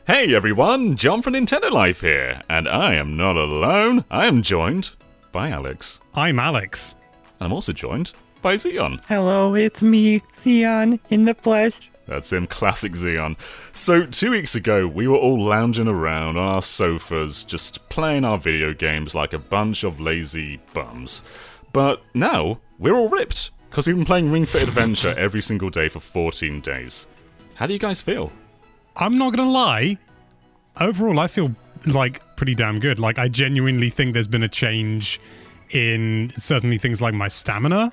Hey everyone, John from Nintendo Life here, and I am not alone. I am joined by Alex. I'm Alex. I'm also joined by Xeon. Hello, it's me, Theon, in the flesh. That's him, classic Xeon. So 2 weeks ago, we were all lounging around on our sofas, just playing our video games like a bunch of lazy bums. But now, we're all ripped, because we've been playing Ring Fit Adventure every single day for 14 days. How do you guys feel? I'm not gonna lie. Overall, I feel pretty damn good. I genuinely think there's been a change in certainly things like my stamina,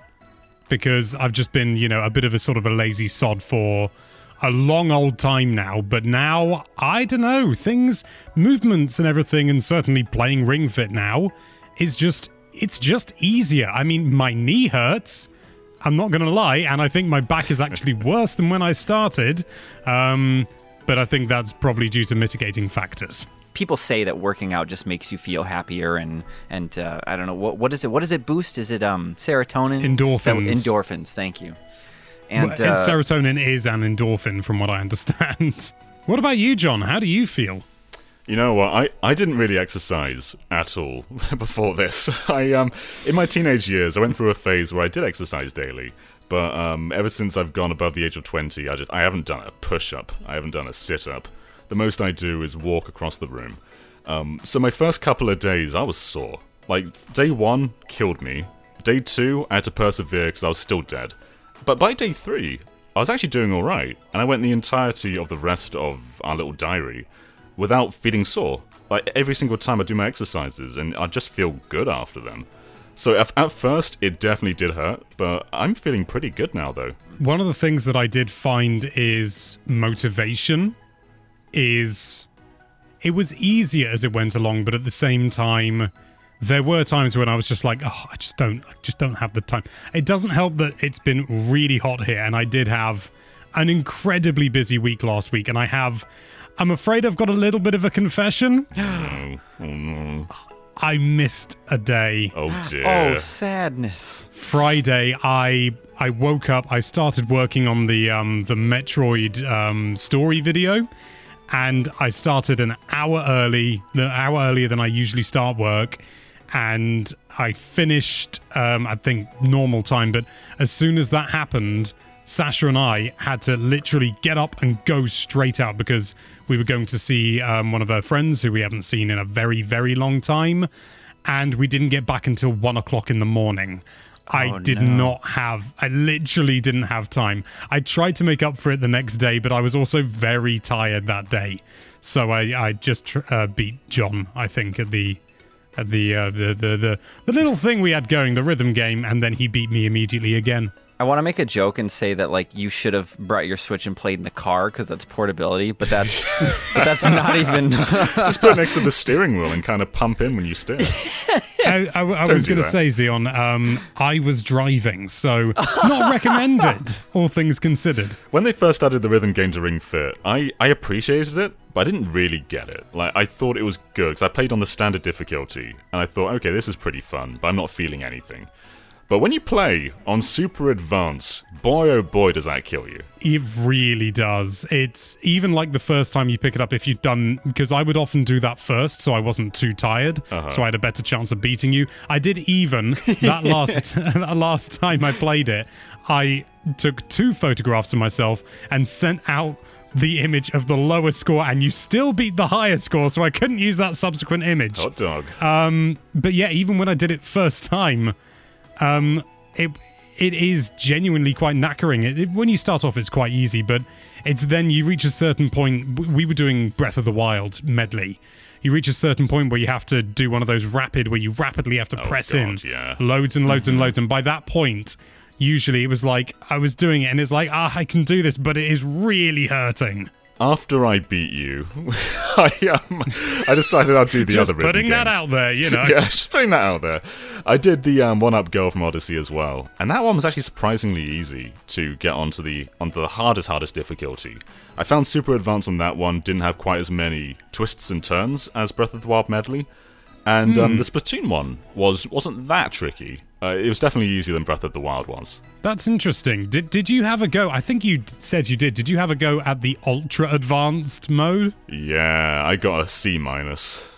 because I've just been, a bit of a sort of a lazy sod for a long old time now. But now, I don't know, movements and everything, and certainly playing Ring Fit now it's just easier. I mean, my knee hurts. I'm not gonna lie, and I think my back is actually worse than when I started. But I think that's probably due to mitigating factors. People say that working out just makes you feel happier, and I don't know, what is it? What does it boost? Is it serotonin? Endorphins. Endorphins. Thank you. And serotonin is an endorphin, from what I understand. What about you, John? How do you feel? You know what, I didn't really exercise at all before this. In my teenage years, I went through a phase where I did exercise daily. But ever since I've gone above the age of 20, I haven't done a push-up. I haven't done a sit-up. The most I do is walk across the room. So my first couple of days, I was sore. Day 1 killed me. Day 2, I had to persevere because I was still dead. But by day 3, I was actually doing alright. And I went the entirety of the rest of our little diary without feeling sore. Every single time I do my exercises, and I just feel good after them. So at first, it definitely did hurt, but I'm feeling pretty good now, though. One of the things that I did find is motivation is... It was easier as it went along, but at the same time, there were times when I was just like, oh, I just don't have the time. It doesn't help that it's been really hot here, and I did have an incredibly busy week last week, and I'm afraid I've got a little bit of a confession. Oh no. I missed a day. Oh dear. Oh, sadness. Friday, I woke up, I started working on the Metroid story video, and I started an hour earlier than I usually start work, and I finished, I think, normal time, but as soon as that happened, Sasha and I had to literally get up and go straight out because we were going to see one of our friends who we haven't seen in a very, very long time, and we didn't get back until 1 o'clock in the morning. I literally didn't have time. I tried to make up for it the next day, but I was also very tired that day. So I just beat John, I think, at the little thing we had going, the rhythm game, and then he beat me immediately again. I want to make a joke and say that you should have brought your Switch and played in the car because that's portability, but that's not even. Just put it next to the steering wheel and kind of pump in when you steer. I was going to say, Xeon, I was driving, so not recommended, all things considered. When they first added the rhythm game to Ring Fit, I appreciated it, but I didn't really get it. I thought it was good because I played on the standard difficulty, and I thought, okay, this is pretty fun, but I'm not feeling anything. But when you play on Super Advanced, boy oh boy does that kill you. It really does. It's even the first time you pick it up, if you've done... Because I would often do that first, so I wasn't too tired, so I had a better chance of beating you. I did even, that last time I played it, I took 2 photographs of myself and sent out the image of the lower score, and you still beat the higher score, so I couldn't use that subsequent image. Hot dog. But yeah, even when I did it first time... It is genuinely quite knackering. When you start off, it's quite easy, but it's then you reach a certain point. We were doing Breath of the Wild medley. You reach a certain point where you have to do one of those where you rapidly have to press in loads and loads and loads. And by that point, usually it was I was doing it and it's I can do this, but it is really hurting. After I beat you, I decided I'd do the other rhythm games. Just putting that out there, Yeah, just putting that out there. I did the One-Up Girl from Odyssey as well, and that one was actually surprisingly easy to get onto the hardest difficulty. I found Super Advanced on that one didn't have quite as many twists and turns as Breath of the Wild medley, and the Splatoon one wasn't that tricky. It was definitely easier than Breath of the Wild was. That's interesting. Did you have a go? I think you said you did. Did you have a go at the ultra advanced mode? Yeah, I got a C-.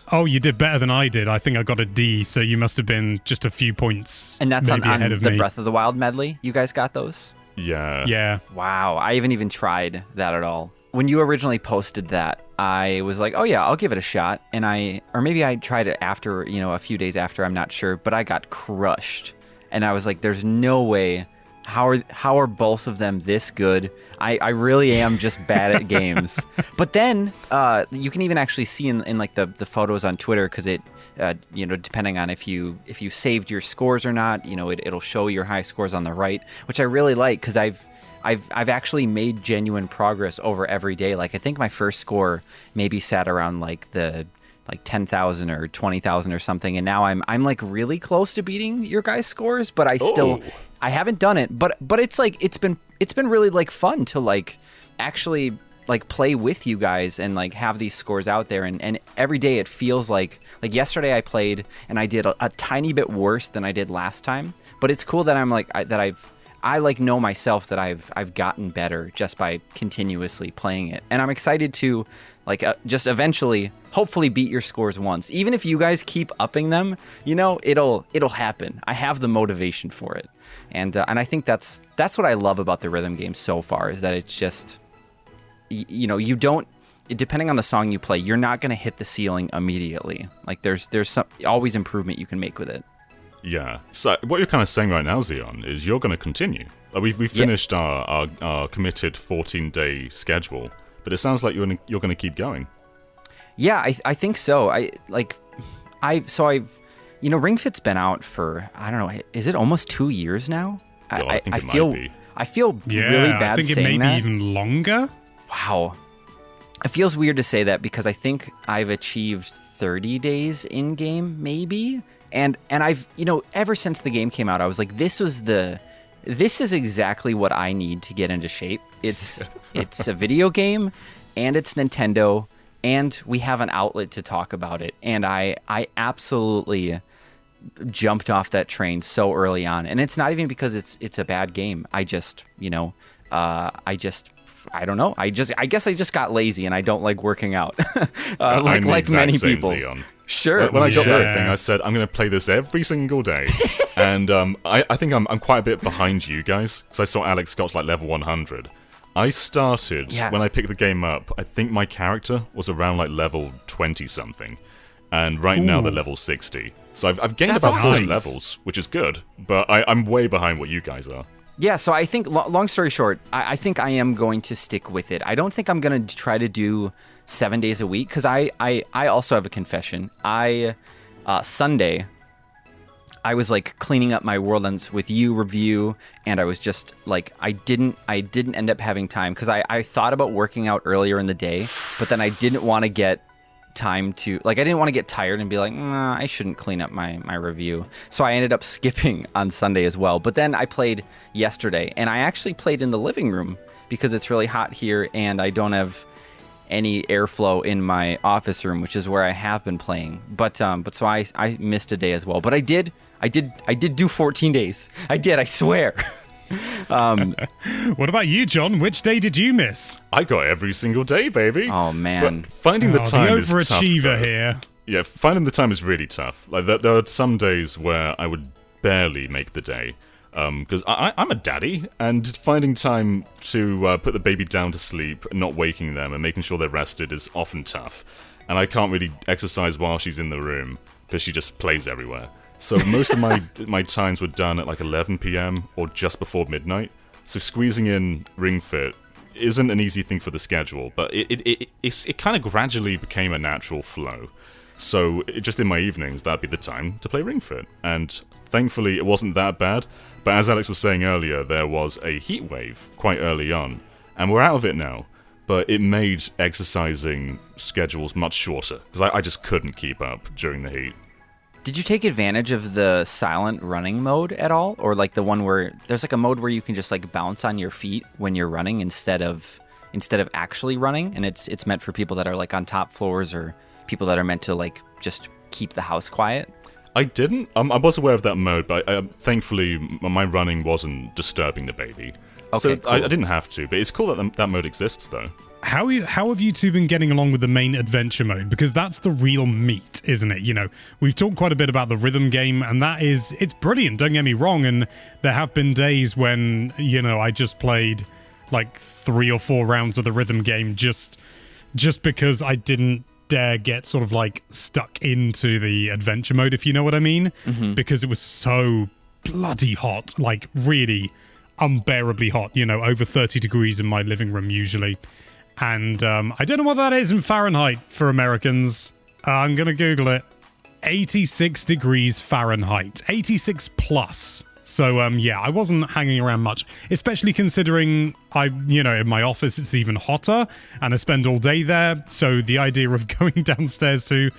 Oh, you did better than I did. I think I got a D, so you must have been just a few points And that's maybe on ahead of the me. Breath of the Wild medley? You guys got those? Yeah. Yeah. Wow, I haven't even tried that at all. When you originally posted that, I was like, oh yeah, I'll give it a shot. And or maybe I tried it after, a few days after, I'm not sure, but I got crushed. And I was like, there's no way. How are both of them this good? I really am just bad at games. But then you can even actually see in like the photos on Twitter, because it depending on if you saved your scores or not, it'll show your high scores on the right, which I really like, because I've actually made genuine progress over every day. Like I think my first score maybe sat around like 10,000 or 20,000 or something, and now I'm like really close to beating your guys' scores, but I haven't done it. But it's like it's been really like fun to like actually like play with you guys and like have these scores out there, and every day it feels like yesterday I played and I did a tiny bit worse than I did last time, but it's cool that I'm like I like know myself that I've gotten better just by continuously playing it, and I'm excited to like just eventually hopefully beat your scores once. Even if you guys keep upping them, it'll happen. I have the motivation for it, and I think that's what I love about the rhythm game so far, is that it's just you don't, depending on the song you play, you're not going to hit the ceiling immediately. Like there's always improvement you can make with it. Yeah. So what you're kind of saying right now, Xeon, is you're going to continue. Like we finished our committed 14-day schedule, but it sounds like you're going to keep going. Yeah, I think so. Ring Fit's been out for, I don't know, is it almost 2 years now? I think it might be. I feel really bad I think it may be even longer. Wow. It feels weird to say that, because I think I've achieved 30 days in game, maybe. And I've, ever since the game came out, I was like, this is exactly what I need to get into shape. It's a video game, and it's Nintendo, and we have an outlet to talk about it. And I absolutely jumped off that train so early on. And it's not even because it's a bad game. I just, I don't know. I guess I just got lazy, and I don't like working out. like many people. Xeon. Sure. When I got that thing, I said, I'm going to play this every single day. And I think I'm quite a bit behind you guys, because I saw Alex got to like level 100. I started, when I picked the game up, I think my character was around like level 20-something. And right now they're level 60. So I've gained about 40 levels, which is good. But I'm way behind what you guys are. Yeah, so I think, long story short, I think I am going to stick with it. I don't think I'm going to try to do 7 days a week, because I also have a confession. Sunday, I was like cleaning up my World Ends With You review, and I was just like, I didn't end up having time, because I thought about working out earlier in the day, but then I didn't want to get time to, like, I didn't want to get tired and be like, nah, I shouldn't clean up my review. So I ended up skipping on Sunday as well. But then I played yesterday, and I actually played in the living room, because it's really hot here and I don't have any airflow in my office room, which is where I have been playing. But so I missed a day as well. But I did do 14 days. I did, I swear. What about you, John? Which day did you miss? I got every single day, baby. Oh man, finding the time is tough. The overachiever here. Yeah, finding the time is really tough. Like there are some days where I would barely make the day, because I'm a daddy, and finding time to put the baby down to sleep, and not waking them, and making sure they're rested is often tough. And I can't really exercise while she's in the room, because she just plays everywhere. So most of my times were done at like 11 p.m. or just before midnight. So squeezing in Ring Fit isn't an easy thing for the schedule, but it kind of gradually became a natural flow. So just in my evenings, that'd be the time to play Ring Fit. And thankfully, it wasn't that bad. But as Alex was saying earlier, there was a heat wave quite early on, and we're out of it now. But it made exercising schedules much shorter, because I just couldn't keep up during the heat. Did you take advantage of the silent running mode at all? Or like the one where there's like a mode where you can just like bounce on your feet when you're running instead of actually running, and it's meant for people that are like on top floors, or people that are meant to like just keep the house quiet? I didn't. I was aware of that mode, but thankfully my running wasn't disturbing the baby. Okay, so cool. I didn't have to. But it's cool that that mode exists, though. How have you two been getting along with the main adventure mode? Because that's the real meat, isn't it? You know, we've talked quite a bit about the rhythm game, and it's brilliant, don't get me wrong, and there have been days when, you know, I just played like 3 or 4 rounds of the rhythm game just because I didn't dare get sort of like stuck into the adventure mode, if you know what I mean, because it was so bloody hot, like really unbearably hot, you know, over 30 degrees in my living room usually. And I don't know what that is in Fahrenheit for Americans. I'm going to Google it. 86 degrees Fahrenheit. 86 plus. So, yeah, I wasn't hanging around much, especially considering in my office it's even hotter and I spend all day there. So the idea of going downstairs to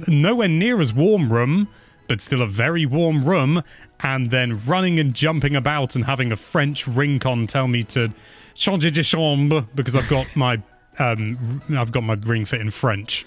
nowhere near as warm room, but still a very warm room, and then running and jumping about and having a French ring-con tell me to changer de chambre because I've got my ring fit in French.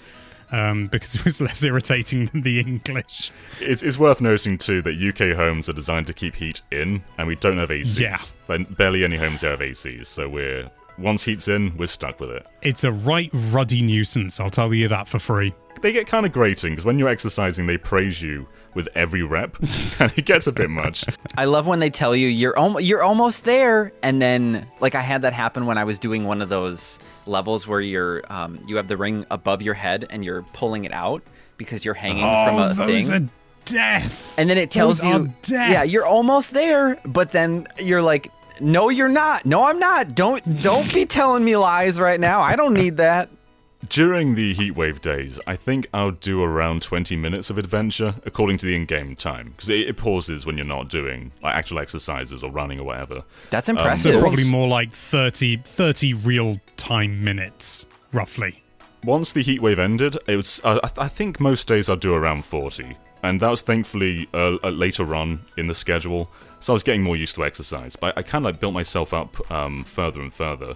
Because it was less irritating than the English. It's worth noting, too, that UK homes are designed to keep heat in, and we don't have ACs. Yeah. Like, barely any homes here have ACs, so once heat's in, we're stuck with it. It's a right ruddy nuisance, I'll tell you that for free. They get kind of grating, because when you're exercising, they praise you with every rep, and it gets a bit much. I love when they tell you you're almost there, and then like I had that happen when I was doing one of those levels where you have the ring above your head and you're pulling it out because you're hanging from a those thing. Are death. And then it tells Those are you, death. yeah, you're almost there, but then you're like, no, you're not. No, I'm not. Don't be telling me lies right now. I don't need that. During the heatwave days, I think I'll do around 20 minutes of adventure, according to the in-game time, because it pauses when you're not doing like actual exercises or running or whatever. That's impressive. So probably more like 30 real-time minutes, roughly. Once the heatwave ended, it was I think most days I'll do around 40, and that was thankfully later on in the schedule, so I was getting more used to exercise, but I kind of like built myself up further and further.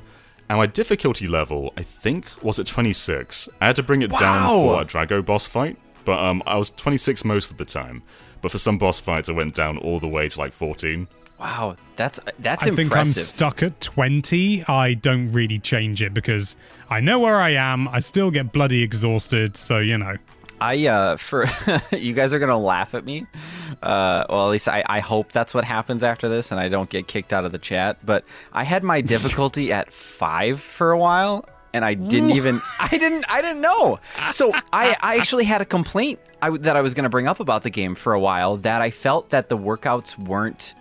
And my difficulty level, I think, was at 26. I had to bring it down for a Drago boss fight, but I was 26 most of the time. But for some boss fights, I went down all the way to like 14. Wow, that's I impressive. think I'm stuck at 20. I don't really change it because I know where I am. I still get bloody exhausted, so you know. For you guys are gonna laugh at me. Well, at least I hope that's what happens after this, and I don't get kicked out of the chat. But I had my difficulty at 5 for a while, and I didn't know. So I actually had a complaint that I was gonna bring up about the game for a while. That I felt that the workouts weren't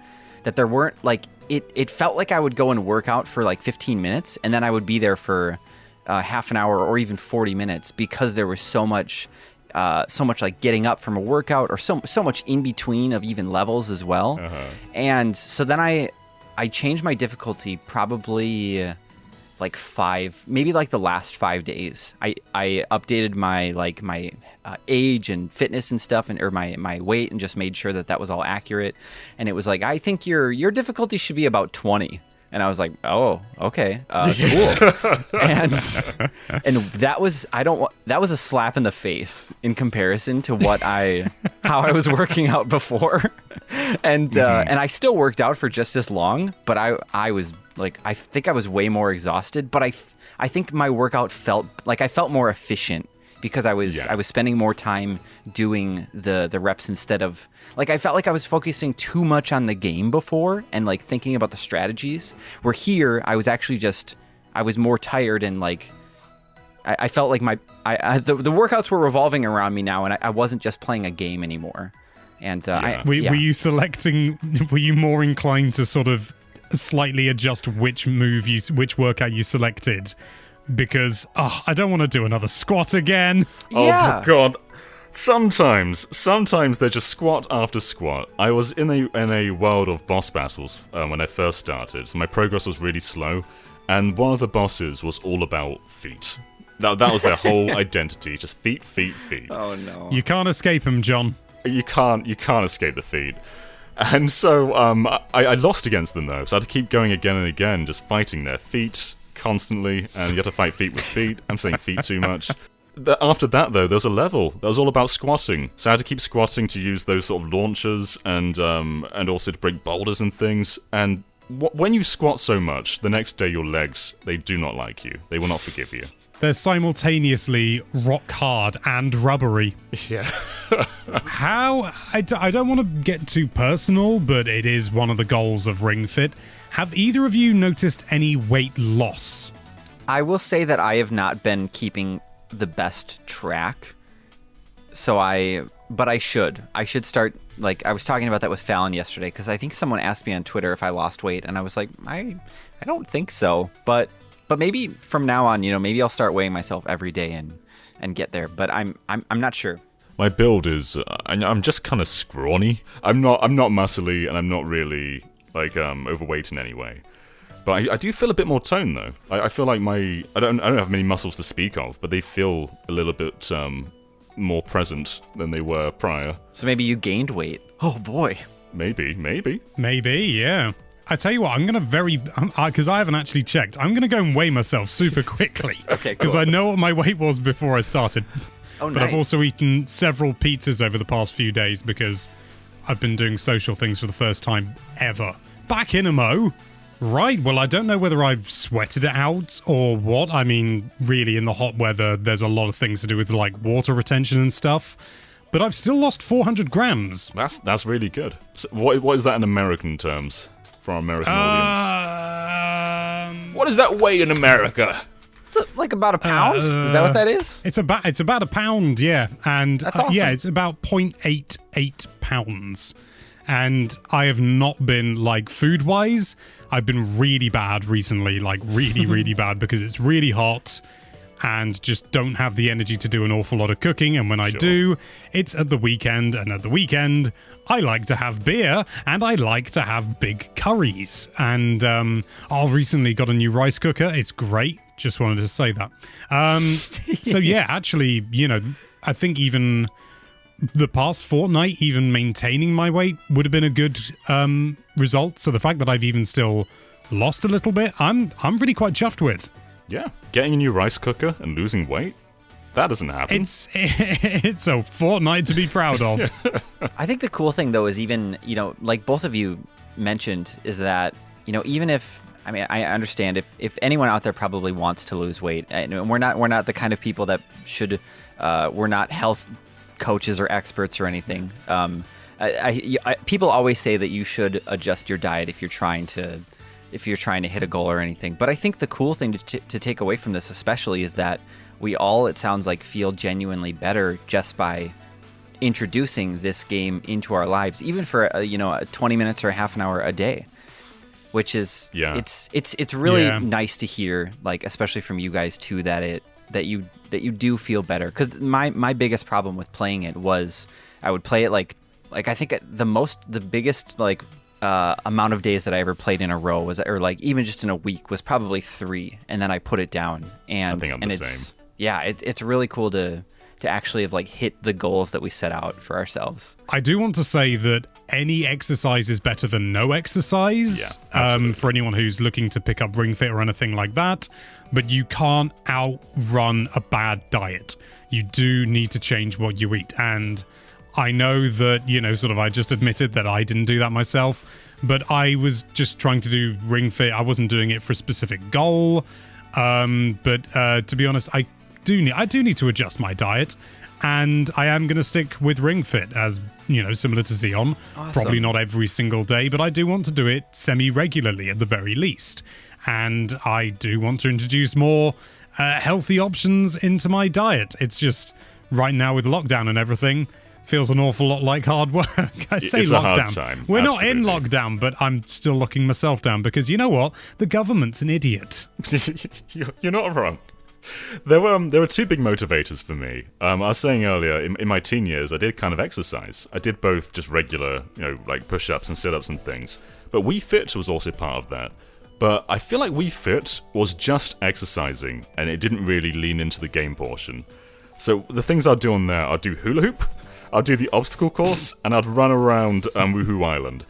like it felt like I would go and work out for like 15 minutes, and then I would be there for half an hour or even 40 minutes because there was so much like getting up from a workout or so much in between of even levels as well. And so then I changed my difficulty probably like 5, maybe like the last 5 days. I updated my age and fitness and stuff, or my weight, and just made sure that was all accurate. And it was like, I think your difficulty should be about 20. And I was like, oh, okay, cool. and that was a slap in the face in comparison to how I was working out before. And I still worked out for just as long, but I was like, I think I was way more exhausted, but I think my workout felt more efficient because I was spending more time doing the reps instead of like I felt like I was focusing too much on the game before and like thinking about the strategies. Where here I was actually I was more tired and like I felt like the workouts were revolving around me now, and I wasn't just playing a game anymore. And were you more inclined to sort of slightly adjust which workout you selected? Because I don't want to do another squat again. Yeah. Oh God! Sometimes they're just squat after squat. I was in a world of boss battles when I first started, so my progress was really slow. And one of the bosses was all about feet. That was their whole identity, just feet. Oh no! You can't escape him, John. You can't escape the feet. And so I lost against them though, so I had to keep going again and again, just fighting their feet constantly, and you have to fight feet with feet. I'm saying feet too much. After that, though, there was a level that was all about squatting. So I had to keep squatting to use those sort of launchers and also to break boulders and things. And when you squat so much, the next day your legs, they do not like you. They will not forgive you. They're simultaneously rock hard and rubbery. Yeah. I don't want to get too personal, but it is one of the goals of Ring Fit. Have either of you noticed any weight loss? I will say that I have not been keeping the best track. But I should. I should start, like, I was talking about that with Fallon yesterday, because I think someone asked me on Twitter if I lost weight, and I was like, I don't think so. But maybe from now on, maybe I'll start weighing myself every day and get there. But I'm not sure. My build is, I'm just kind of scrawny. I'm not muscly, and I'm not really, like, overweight in any way. But I do feel a bit more toned, though. I feel like I don't have many muscles to speak of, but they feel a little bit more present than they were prior. So maybe you gained weight. Oh, boy. Maybe. Maybe, yeah. I tell you what, I'm going to because I haven't actually checked, I'm going to go and weigh myself super quickly. Okay, cool. Because I know what my weight was before I started. Oh, nice. But I've also eaten several pizzas over the past few days because I've been doing social things for the first time ever. Back in a mo. Right, well, I don't know whether I've sweated it out or what. I mean, really, in the hot weather, there's a lot of things to do with, like, water retention and stuff. But I've still lost 400 grams. That's really good. So what is that in American terms for our American audience? What does that weigh in America? It's like about a pound? Is that what that is? It's about a pound, yeah. And that's awesome. Yeah, it's about 0.88 pounds. And I have not been, like, food-wise, I've been really bad recently, like really, really bad, because it's really hot and just don't have the energy to do an awful lot of cooking. And when I do, it's at the weekend. And at the weekend, I like to have beer and I like to have big curries. And I recently got a new rice cooker. It's great. Just wanted to say that. So yeah, actually, I think even the past fortnight, even maintaining my weight would have been a good result. So the fact that I've even still lost a little bit, I'm really quite chuffed with. Yeah, getting a new rice cooker and losing weight, that doesn't happen. It's a fortnight to be proud of. I think the cool thing, though, is even, like both of you mentioned, is that, even if, I mean, I understand if anyone out there probably wants to lose weight, and we're not the kind of people that should, we're not health coaches or experts or anything. People always say that you should adjust your diet if you're trying to hit a goal or anything. But I think the cool thing to take away from this especially is that we all, it sounds like, feel genuinely better just by introducing this game into our lives, even for 20 minutes or a half an hour a day, which is it's really nice to hear, like, especially from you guys too, that you do feel better. Because my biggest problem with playing it was I would play it like I think the biggest like amount of days that I ever played in a row was, or like even just in a week, was probably 3, and then I put it down. And I think I'm the same. Yeah, it's really cool to actually have like hit the goals that we set out for ourselves. I do want to say that any exercise is better than no exercise, for anyone who's looking to pick up Ring Fit or anything like that. But you can't outrun a bad diet. You do need to change what you eat. And I know that, I just admitted that I didn't do that myself, but I was just trying to do Ring Fit. I wasn't doing it for a specific goal. But to be honest, I do need to adjust my diet, and I am going to stick with Ring Fit, as similar to Xeon. Awesome. Probably not every single day, but I do want to do it semi-regularly at the very least. And I do want to introduce more healthy options into my diet. It's just right now with lockdown and everything, feels an awful lot like hard work. I say it's lockdown. A hard time. We're not in Absolutely. lockdown, but I'm still locking myself down because you know what? The government's an idiot. You're not wrong. There were 2 big motivators for me. I was saying earlier, in my teen years, I did kind of exercise. I did both just regular, like push-ups and sit-ups and things. But Wii Fit was also part of that. But I feel like Wii Fit was just exercising, and it didn't really lean into the game portion. So the things I'd do on there, I'd do hula hoop, I'd do the obstacle course, and I'd run around Woohoo Island.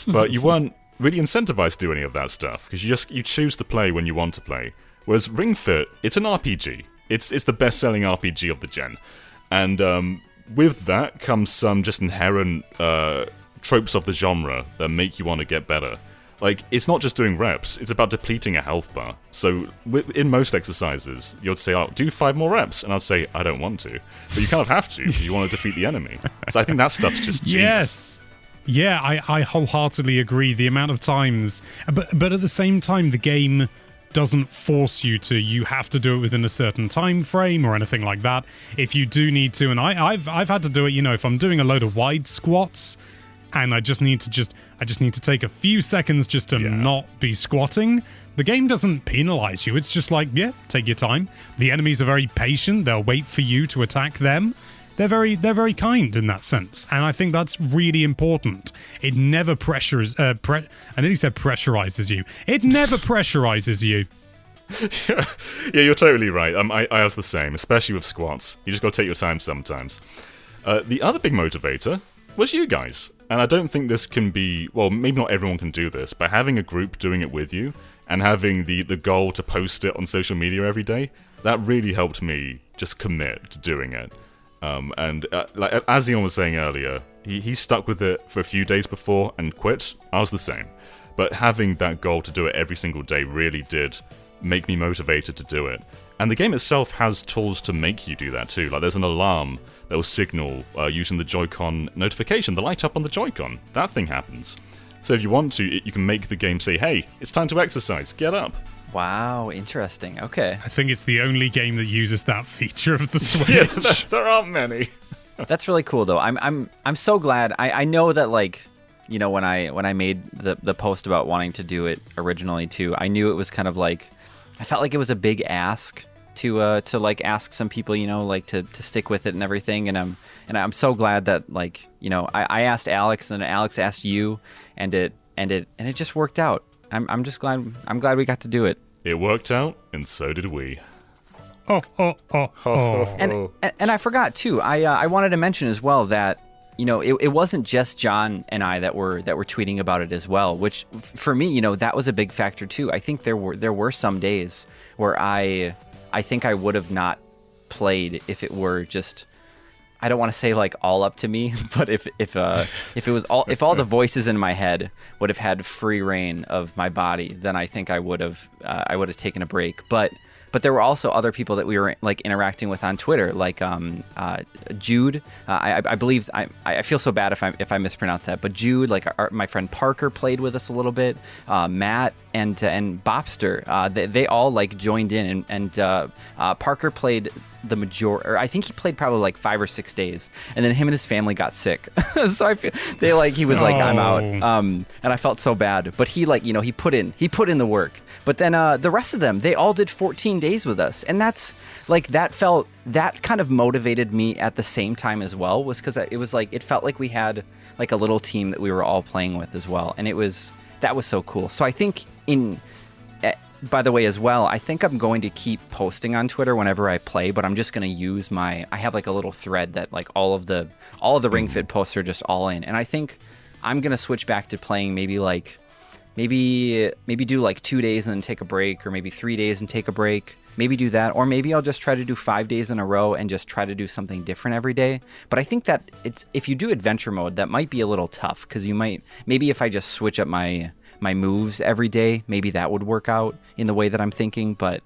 But you weren't really incentivized to do any of that stuff, because you choose to play when you want to play. Whereas Ring Fit, it's an RPG. It's the best-selling RPG of the gen. And with that comes some just inherent tropes of the genre that make you want to get better. Like, it's not just doing reps, it's about depleting a health bar. So, in most exercises, you'd say, oh, do 5 more reps. And I'd say, I don't want to. But you kind of have to, because you want to defeat the enemy. So I think that stuff's just genius. Yes. Yeah, I wholeheartedly agree. The amount of times... But at the same time, the game doesn't force you to. You have to do it within a certain time frame or anything like that. If you do need to, and I've had to do it, if I'm doing a load of wide squats, and I just need to take a few seconds just to not be squatting. The game doesn't penalize you. It's just like, yeah, take your time. The enemies are very patient. They'll wait for you to attack them. They're very kind in that sense, and I think that's really important. It never I nearly said pressurizes you. It never pressurizes you. Yeah, you're totally right. I was the same, especially with squats. You just got to take your time sometimes. The other big motivator was you guys. And I don't think this can be... Well, maybe not everyone can do this, but having a group doing it with you and having the goal to post it on social media every day, that really helped me just commit to doing it. Like as Ian was saying earlier, he stuck with it for a few days before and quit. I was the same. But having that goal to do it every single day really did make me motivated to do it. And the game itself has tools to make you do that too. Like there's an alarm that will signal using the Joy-Con notification, the light up on the Joy-Con. That thing happens. So if you want to, you can make the game say, hey, it's time to exercise, get up. Wow, interesting. Okay. I think it's the only game that uses that feature of the Switch. Yeah, there aren't many. That's really cool though. I'm so glad. I know that when I made the post about wanting to do it originally too, I knew it was kind of like, I felt like it was a big ask to ask some people, to stick with it and everything. And I'm so glad that I asked Alex and Alex asked you, and it just worked out. I'm just glad. I'm glad we got to do it. It worked out, and so did we. Oh. And I forgot too. I wanted to mention as well that it wasn't just John and I that were tweeting about it as well. Which for me, that was a big factor too. I think there were some days where I think I would have not played if it were just. I don't want to say all up to me, but if it was if all the voices in my head would have had free reign of my body, then I think I would have taken a break. But there were also other people that we were interacting with on Twitter, like Jude. I believe I feel so bad if I mispronounce that, but Jude, my friend Parker played with us a little bit. Matt and Bopster, they all joined in, and Parker played the majority, or I think he played probably 5 or 6 days, and then him and his family got sick. So I feel he was I'm out, and I felt so bad. But he he put in the work. But then the rest of them, they all did 14 days with us, and that's that kind of motivated me at the same time as well, was because it was it felt like we had a little team that we were all playing with as well, and that was so cool. So I think by the way, as well, I think I'm going to keep posting on Twitter whenever I play, but I'm just going to use I have a little thread that all of the Ring Fit posts are just all in. And I think I'm going to switch back to playing maybe do 2 days and then take a break, or maybe 3 days and take a break. Maybe do that, or maybe I'll just try to do 5 days in a row and just try to do something different every day. But I think that if you do adventure mode, that might be a little tough, because maybe if I just switch up my moves every day, maybe that would work out in the way that I'm thinking. But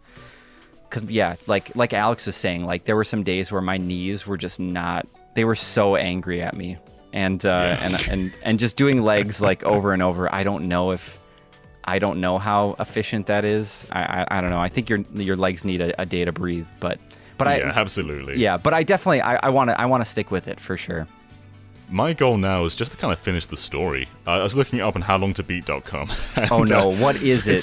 because like Alex was saying, there were some days where my knees were just not, they were so angry at me, and just doing legs over and over. I don't know how efficient that is. I don't know. I think your legs need a day to breathe, but yeah, absolutely. Yeah, but I definitely I want to stick with it for sure. My goal now is just to kind of finish the story. I was looking it up on howlongtobeat.com. Oh no, what is it?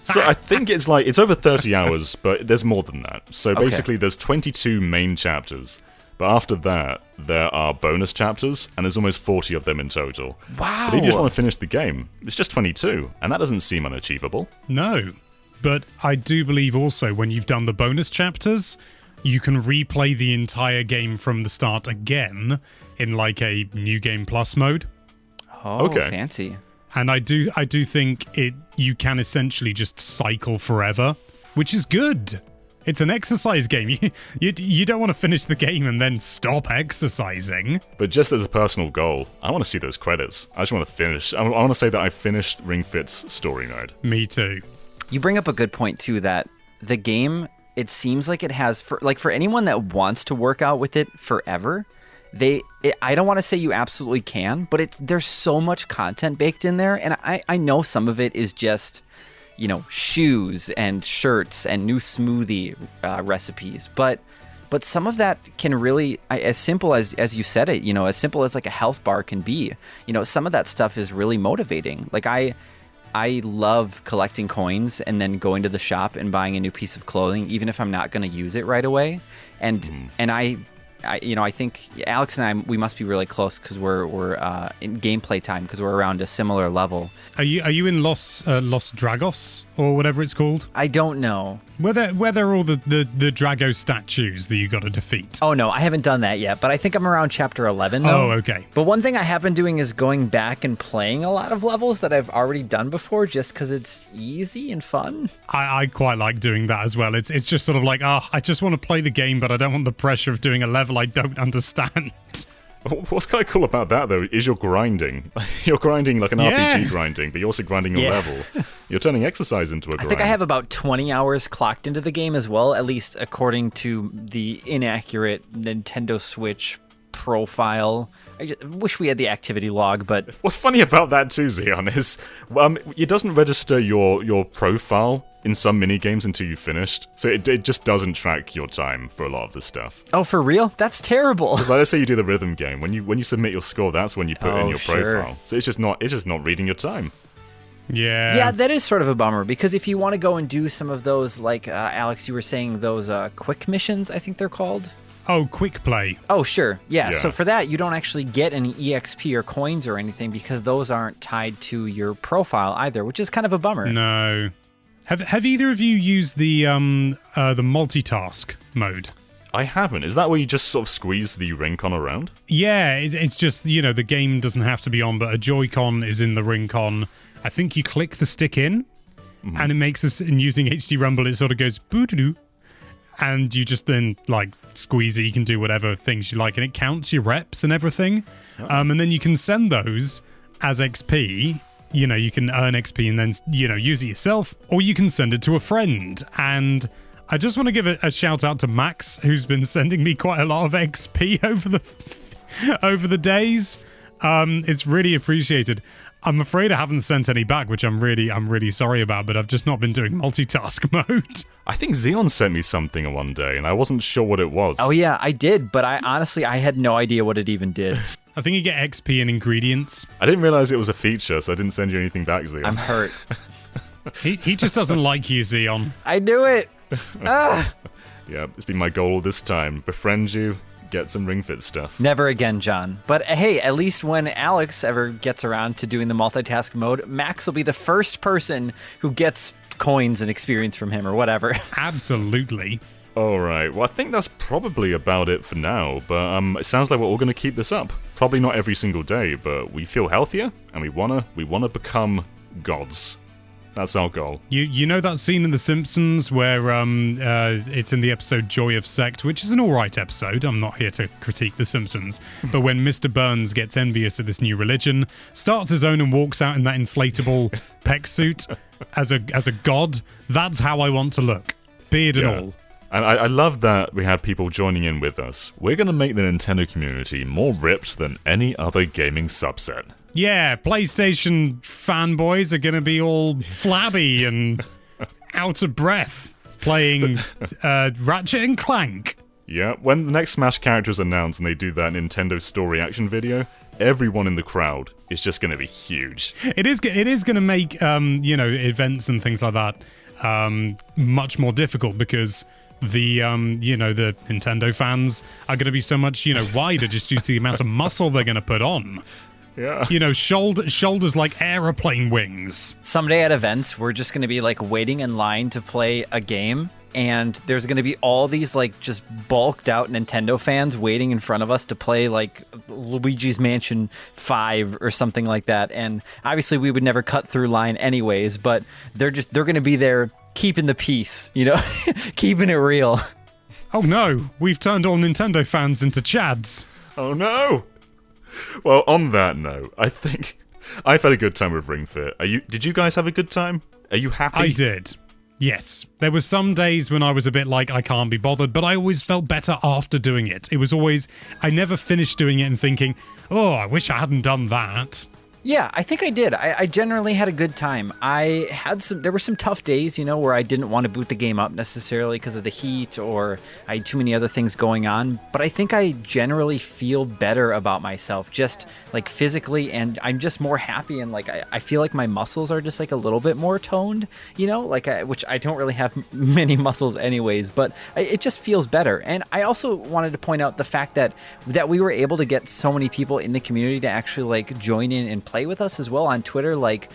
So I think it's over 30 hours, but there's more than that. So basically there's 22 main chapters, but after that there are bonus chapters, and there's almost 40 of them in total. Wow. But if you just want to finish the game, it's just 22, and that doesn't seem unachievable. No, but I do believe also when you've done the bonus chapters, you can replay the entire game from the start again in a New Game Plus mode. Oh, okay. Fancy. And I do think you can essentially just cycle forever, which is good. It's an exercise game. You don't want to finish the game and then stop exercising. But just as a personal goal, I want to see those credits. I just want to finish. I want to say that I finished Ring Fit's story mode. Me too. You bring up a good point too, that the game, it seems like it has, for anyone that wants to work out with it forever, I don't want to say you absolutely can, but there's so much content baked in there, and I know some of it is just, shoes and shirts and new smoothie recipes, but some of that can really, as simple as you said it, as simple as like a health bar can be, some of that stuff is really motivating. Like I love collecting coins and then going to the shop and buying a new piece of clothing, even if I'm not going to use it right away. And I think Alex and I, we must be really close because we're in gameplay time because we're around a similar level. Are you in Los Dragos or whatever it's called? I don't know. Where are all the Drago statues that you got to defeat? Oh no, I haven't done that yet, but I think I'm around chapter 11 though. Oh, okay. But one thing I have been doing is going back and playing a lot of levels that I've already done before just because it's easy and fun. I quite like doing that as well. It's just sort of like, I just want to play the game, but I don't want the pressure of doing a level I don't understand. What's kind of cool about that, though, is you're grinding. You're grinding like an RPG grinding, but you're also grinding your level. You're turning exercise into a grind. I think I have about 20 hours clocked into the game as well, at least according to the inaccurate Nintendo Switch profile. I just wish we had the activity log, but... What's funny about that too, Xeon, is it doesn't register your profile in some mini-games until you've finished. So it just doesn't track your time for a lot of this stuff. Oh, for real? That's terrible. Because let's say you do the rhythm game. When you submit your score, that's when you put in your profile. So it's just not reading your time. Yeah. Yeah, that is sort of a bummer, because if you want to go and do some of those, like, Alex, you were saying those quick missions, I think they're called? Oh, quick play. Oh, sure. Yeah, so for that, you don't actually get any EXP or coins or anything, because those aren't tied to your profile either, which is kind of a bummer. No. Have either of you used the multitask mode? I haven't. Is that where you just sort of squeeze the ring-con around? Yeah, it's just, the game doesn't have to be on, but a Joy-Con is in the ring-con. I think you click the stick in, and it makes us, in using HD Rumble, it sort of goes boo-doo-doo, and you just then, like, squeeze it. You can do whatever things you like, and it counts your reps and everything. And then you can send those as XP. You can earn XP and then, use it yourself, or you can send it to a friend. And I just want to give a shout out to Max, who's been sending me quite a lot of XP over the days. It's really appreciated. I'm afraid I haven't sent any back, which I'm really sorry about, but I've just not been doing multitask mode. I think Xeon sent me something one day, and I wasn't sure what it was. Oh yeah, I did, but I had no idea what it even did. I think you get XP and ingredients. I didn't realize it was a feature, so I didn't send you anything back, Xeon. I'm hurt. He just doesn't like you, Xeon. I knew it! Yeah, it's been my goal this time. Befriend you, get some Ring Fit stuff. Never again, John. But hey, at least when Alex ever gets around to doing the multitask mode, Max will be the first person who gets coins and experience from him or whatever. Absolutely. Alright, well I think that's probably about it for now, but it sounds like we're all going to keep this up. Probably not every single day, but we feel healthier, and we wanna become gods. That's our goal. You know that scene in The Simpsons where it's in the episode Joy of Sect, which is an alright episode. I'm not here to critique The Simpsons. But when Mr. Burns gets envious of this new religion, starts his own and walks out in that inflatable peck suit as a god, that's how I want to look. Beard and all. And I love that we had people joining in with us. We're going to make the Nintendo community more ripped than any other gaming subset. Yeah, PlayStation fanboys are going to be all flabby and out of breath playing Ratchet and Clank. Yeah, when the next Smash character is announced and they do that Nintendo story action video, everyone in the crowd is just going to be huge. It is going to make, events and things like that much more difficult because the Nintendo fans are going to be so much, wider just due to the amount of muscle they're going to put on. Yeah. Shoulders like aeroplane wings. Someday at events, we're just going to be like waiting in line to play a game, and there's going to be all these like just bulked out Nintendo fans waiting in front of us to play like Luigi's Mansion 5 or something like that. And obviously we would never cut through line anyways, but they're going to be there keeping the peace, you know, keeping it real. Oh no, we've turned all Nintendo fans into Chads. Oh no! Well, on that note, I think I've had a good time with Ring Fit. Did you guys have a good time? Are you happy? I did. Yes. There were some days when I was a bit like, I can't be bothered, but I always felt better after doing it. It was always, I never finished doing it and thinking, oh, I wish I hadn't done that. Yeah, I think I did. I generally had a good time. There were some tough days, you know, where I didn't want to boot the game up necessarily because of the heat or I had too many other things going on. But I think I generally feel better about myself, just like physically, and I'm just more happy and like I feel like my muscles are just like a little bit more toned, you know, which I don't really have many muscles anyways, but it just feels better. And I also wanted to point out the fact that we were able to get so many people in the community to actually like join in and play with us as well on Twitter, like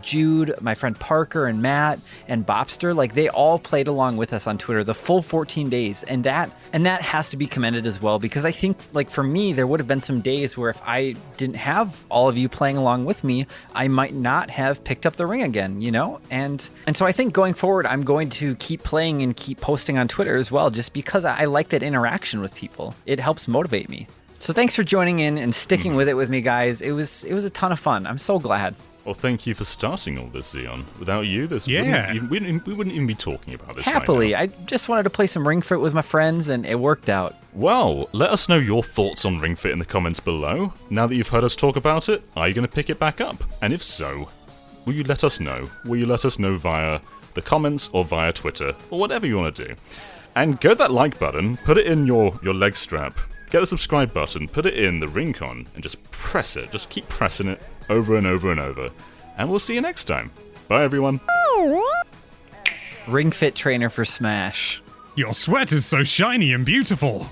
Jude, my friend Parker, and Matt, and Bopster. Like they all played along with us on Twitter the full 14 days, and that has to be commended as well, because I think like for me there would have been some days where if I didn't have all of you playing along with me, I might not have picked up the ring again, you know. And so I think going forward I'm going to keep playing and keep posting on Twitter as well, just because I like that interaction with people. It helps motivate me. So thanks for joining in and sticking with it with me, guys. It was a ton of fun. I'm so glad. Well, thank you for starting all this, Xeon. Without you, we wouldn't even be talking about this Happily. right now. I just wanted to play some Ring Fit with my friends, and it worked out. Well, let us know your thoughts on Ring Fit in the comments below. Now that you've heard us talk about it, are you going to pick it back up? And if so, will you let us know? Will you let us know via the comments or via Twitter, or whatever you want to do? And go to that like button, put it in your leg strap, get the subscribe button, put it in the ring con, and just press it. Just keep pressing it over and over and over. And we'll see you next time. Bye, everyone. Ring Fit trainer for Smash. Your sweat is so shiny and beautiful.